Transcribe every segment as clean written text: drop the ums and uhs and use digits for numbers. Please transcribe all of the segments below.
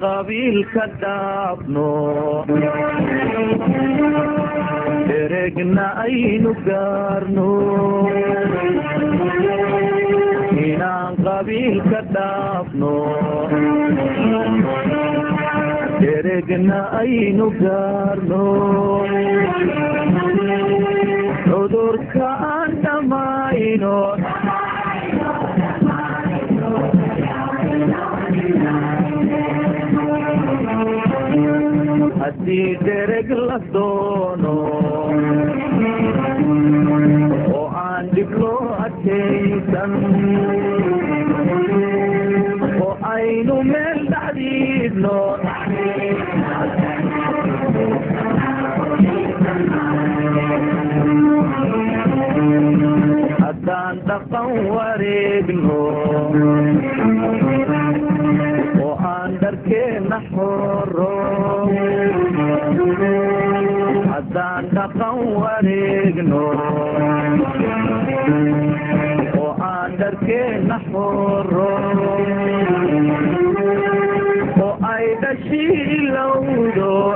قبيل كدابنو درقنا أي نقارنو هنا قبيل كدابنو درقنا أي نقارنو عذر كان دماينو هدي درق لدونو وعندي بلو أتيسن وعينو من الحديد لو هدان تقور ابنو وعندك نحورو هدان تقور ابنو وعندك نحورو وعيد الشيء لودو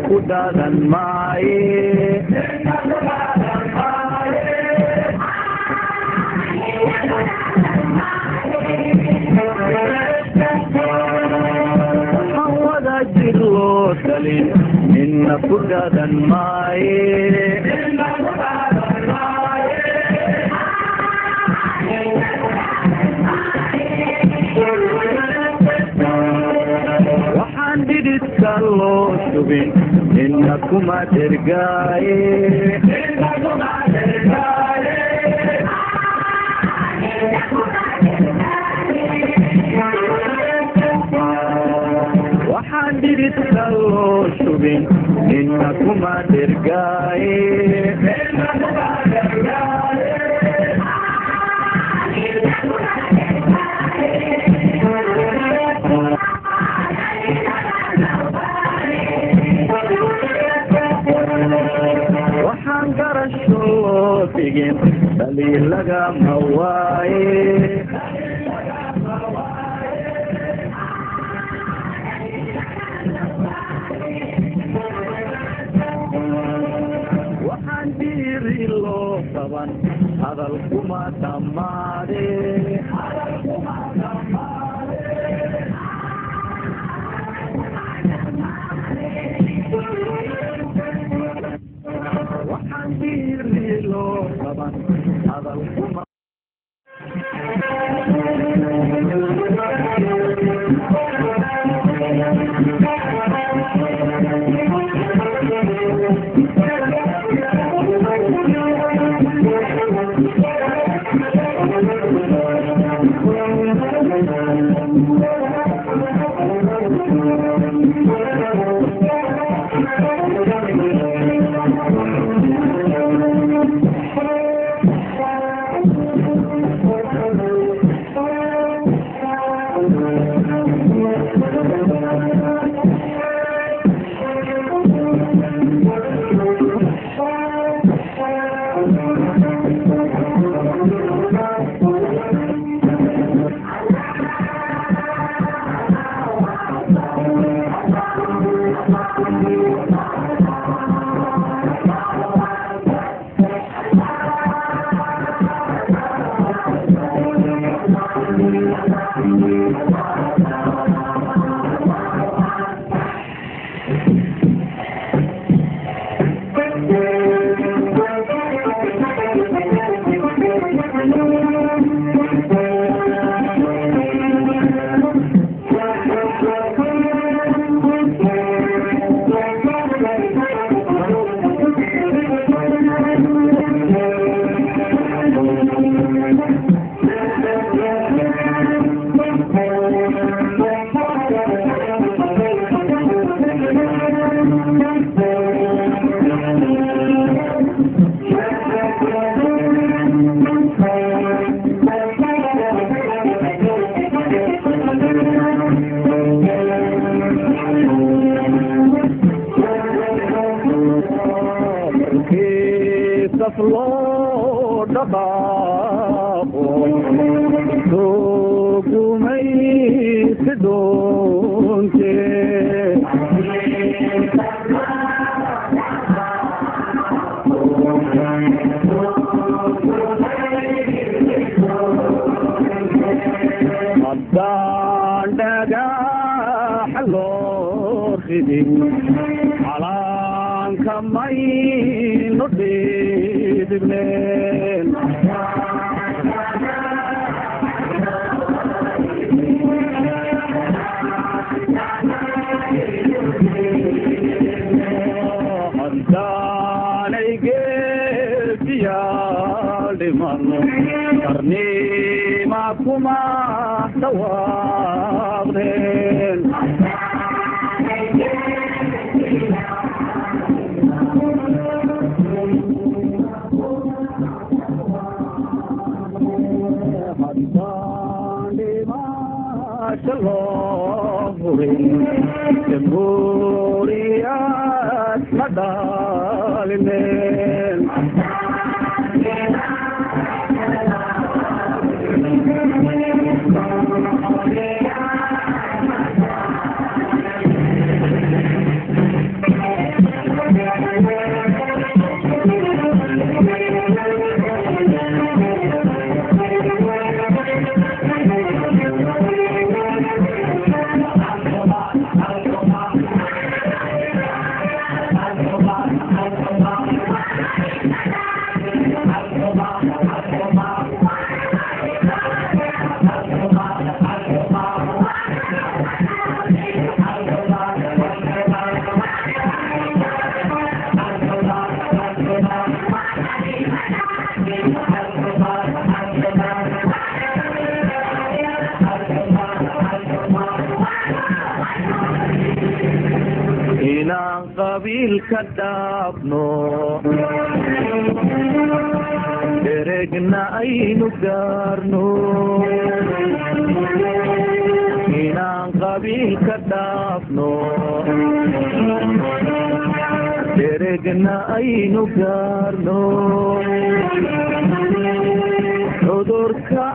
kudadan maaye hawada jirlo talin ninna kudadan maaye Kalau subin, inna kuma tergaye, wahan dhididka loo shubin nina kuma dhergaaye waxaan garasho loo dhigin dhaliil lagama waaye waxaan dhiiri loo qaban hadal kuma dhammaade waxaan dhiiri loo qaban hadal kuma loo dhaqaaqo soo gumaysi doonte haddaan dhagax loo ridin calaanka mayno dhidibneen haddaanay geesiyaal dhiman qarnima kuma dhawaaqdeen jamhuuriyad ma dhaalineen inaan qabiilka dhaafno deregna aynu gaarno inaan qabiilka dhaafno deregna aynu gaarno cudurka